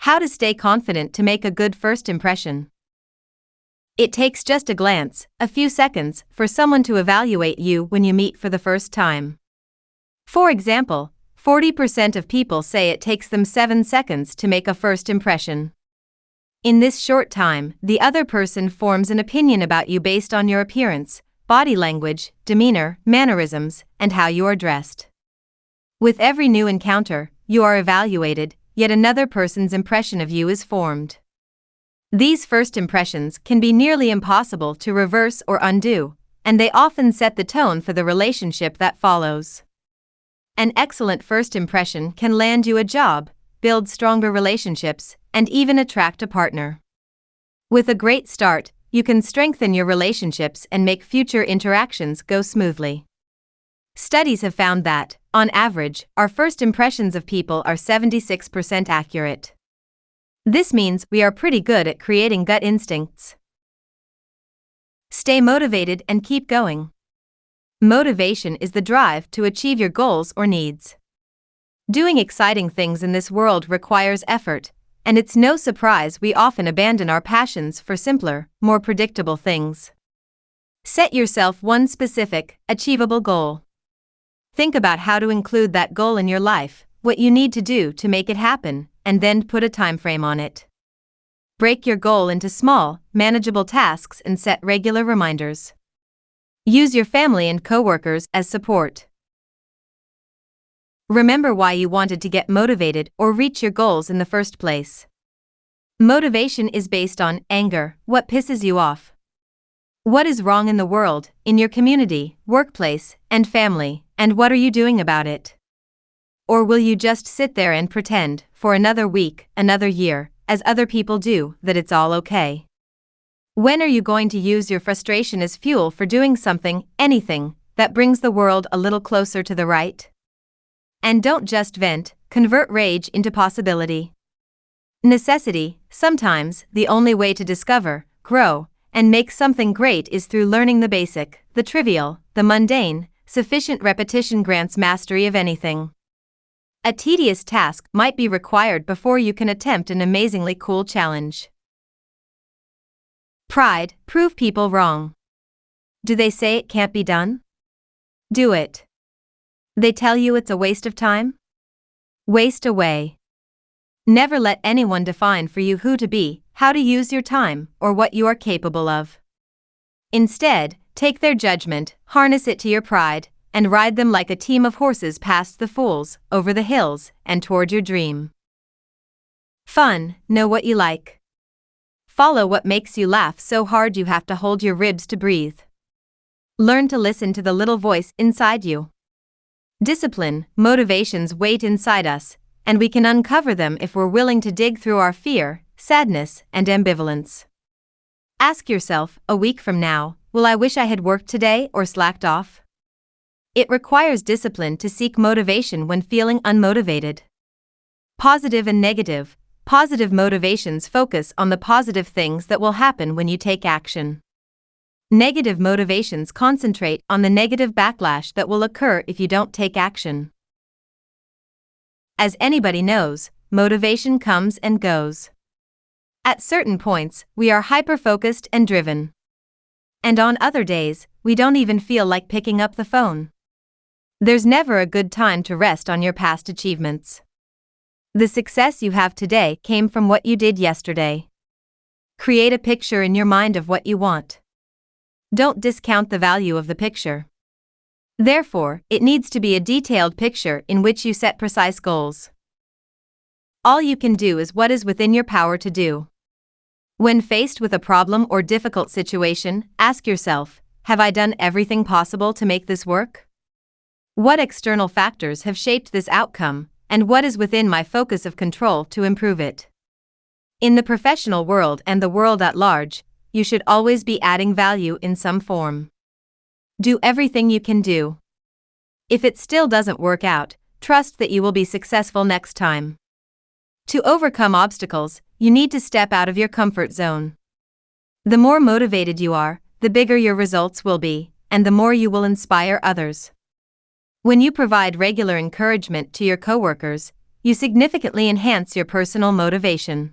How to stay confident to make a good first impression. It takes just a glance, a few seconds, for someone to evaluate you when you meet for the first time. For example, 40% of people say it takes them 7 seconds to make a first impression. In this short time, the other person forms an opinion about you based on your appearance, body language, demeanor, mannerisms, and how you are dressed. With every new encounter, you are evaluated, yet another person's impression of you is formed. These first impressions can be nearly impossible to reverse or undo, and they often set the tone for the relationship that follows. An excellent first impression can land you a job, build stronger relationships, and even attract a partner. With a great start, you can strengthen your relationships and make future interactions go smoothly. Studies have found that, on average, our first impressions of people are 76% accurate. This means we are pretty good at creating gut instincts. Stay motivated and keep going. Motivation is the drive to achieve your goals or needs. Doing exciting things in this world requires effort, and it's no surprise we often abandon our passions for simpler, more predictable things. Set yourself one specific, achievable goal. Think about how to include that goal in your life, what you need to do to make it happen, and then put a time frame on it. Break your goal into small, manageable tasks and set regular reminders. Use your family and coworkers as support. Remember why you wanted to get motivated or reach your goals in the first place. Motivation is based on anger, what pisses you off. What is wrong in the world, in your community, workplace, and family, and what are you doing about it? Or will you just sit there and pretend, for another week, another year, as other people do, that it's all okay? When are you going to use your frustration as fuel for doing something, anything, that brings the world a little closer to the right? And don't just vent, convert rage into possibility. Necessity, sometimes, the only way to discover, grow, and make something great is through learning the basic, the trivial, the mundane. Sufficient repetition grants mastery of anything. A tedious task might be required before you can attempt an amazingly cool challenge. Pride, prove people wrong. Do they say it can't be done? Do it. They tell you it's a waste of time? Waste away. Never let anyone define for you who to be, how to use your time, or what you are capable of. Instead, take their judgment, harness it to your pride, and ride them like a team of horses past the fools, over the hills, and toward your dream. Fun, know what you like. Follow what makes you laugh so hard you have to hold your ribs to breathe. Learn to listen to the little voice inside you. Discipline, motivations wait inside us, and we can uncover them if we're willing to dig through our fear, sadness, and ambivalence. Ask yourself, a week from now, will I wish I had worked today or slacked off? It requires discipline to seek motivation when feeling unmotivated. Positive and negative. Positive motivations focus on the positive things that will happen when you take action. Negative motivations concentrate on the negative backlash that will occur if you don't take action. As anybody knows, motivation comes and goes. At certain points, we are hyper-focused and driven. And on other days, we don't even feel like picking up the phone. There's never a good time to rest on your past achievements. The success you have today came from what you did yesterday. Create a picture in your mind of what you want. Don't discount the value of the picture. Therefore, it needs to be a detailed picture in which you set precise goals. All you can do is what is within your power to do. When faced with a problem or difficult situation, ask yourself, have I done everything possible to make this work? What external factors have shaped this outcome, and what is within my focus of control to improve it? In the professional world and the world at large, you should always be adding value in some form. Do everything you can do. If it still doesn't work out, trust that you will be successful next time. To overcome obstacles, you need to step out of your comfort zone. The more motivated you are, the bigger your results will be, and the more you will inspire others. When you provide regular encouragement to your coworkers, you significantly enhance your personal motivation.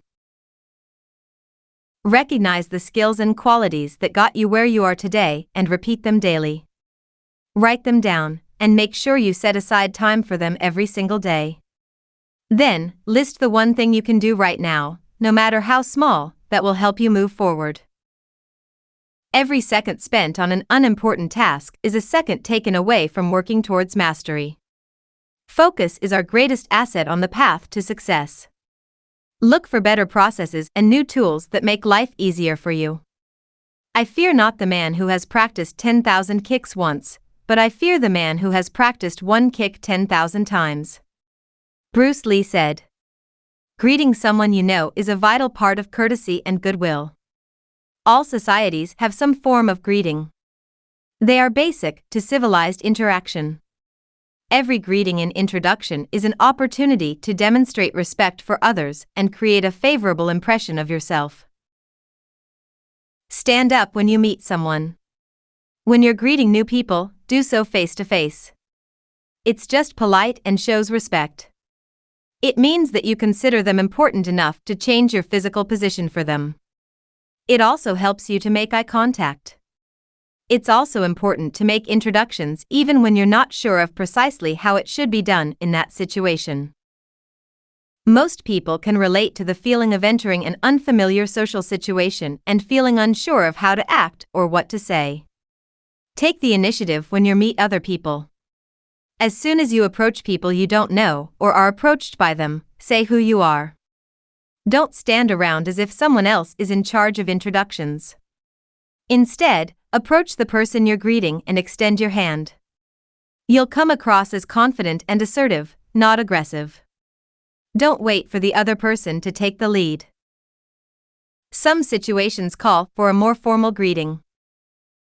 Recognize the skills and qualities that got you where you are today and repeat them daily. Write them down and make sure you set aside time for them every single day. Then, list the one thing you can do right now, no matter how small, that will help you move forward. Every second spent on an unimportant task is a second taken away from working towards mastery. Focus is our greatest asset on the path to success. Look for better processes and new tools that make life easier for you. I fear not the man who has practiced 10,000 kicks once, but I fear the man who has practiced one kick 10,000 times. Bruce Lee said. Greeting someone you know is a vital part of courtesy and goodwill. All societies have some form of greeting. They are basic to civilized interaction. Every greeting and introduction is an opportunity to demonstrate respect for others and create a favorable impression of yourself. Stand up when you meet someone. When you're greeting new people, do so face to face. It's just polite and shows respect. It means that you consider them important enough to change your physical position for them. It also helps you to make eye contact. It's also important to make introductions even when you're not sure of precisely how it should be done in that situation. Most people can relate to the feeling of entering an unfamiliar social situation and feeling unsure of how to act or what to say. Take the initiative when you meet other people. As soon as you approach people you don't know or are approached by them, say who you are. Don't stand around as if someone else is in charge of introductions. Instead, approach the person you're greeting and extend your hand. You'll come across as confident and assertive, not aggressive. Don't wait for the other person to take the lead. Some situations call for a more formal greeting.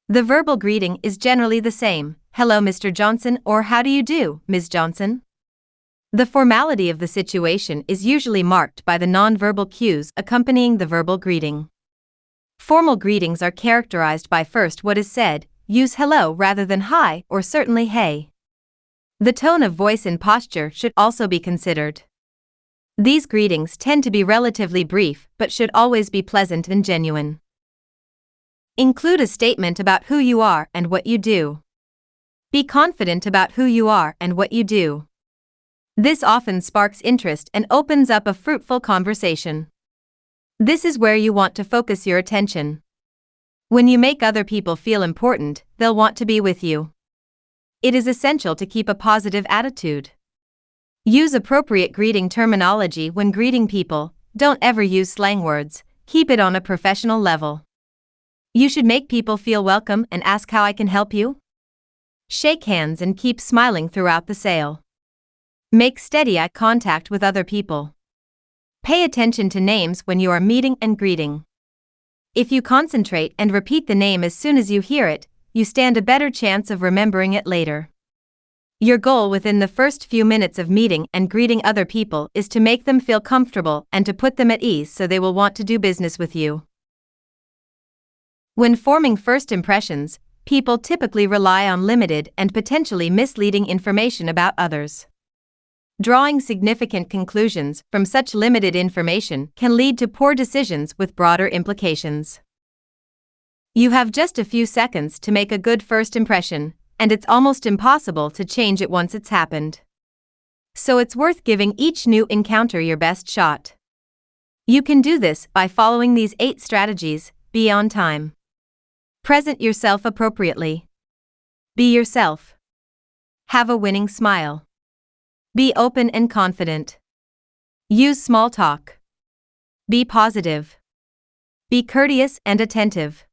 The verbal greeting is generally the same, hello Mr. Johnson or how do you do, Ms. Johnson? The formality of the situation is usually marked by the nonverbal cues accompanying the verbal greeting. Formal greetings are characterized by first what is said, use hello rather than hi or certainly hey. The tone of voice and posture should also be considered. These greetings tend to be relatively brief but should always be pleasant and genuine. Include a statement about who you are and what you do. Be confident about who you are and what you do. This often sparks interest and opens up a fruitful conversation. This is where you want to focus your attention. When you make other people feel important, they'll want to be with you. It is essential to keep a positive attitude. Use appropriate greeting terminology when greeting people. Don't ever use slang words. Keep it on a professional level. You should make people feel welcome and ask how I can help you. Shake hands and keep smiling throughout the sale. Make steady eye contact with other people. Pay attention to names when you are meeting and greeting. If you concentrate and repeat the name as soon as you hear it, you stand a better chance of remembering it later. Your goal within the first few minutes of meeting and greeting other people is to make them feel comfortable and to put them at ease so they will want to do business with you. When forming first impressions, people typically rely on limited and potentially misleading information about others. Drawing significant conclusions from such limited information can lead to poor decisions with broader implications. You have just a few seconds to make a good first impression, and it's almost impossible to change it once it's happened. So it's worth giving each new encounter your best shot. You can do this by following these 8 strategies. Be on time. Present yourself appropriately. Be yourself. Have a winning smile. Be open and confident. Use small talk. Be positive. Be courteous and attentive.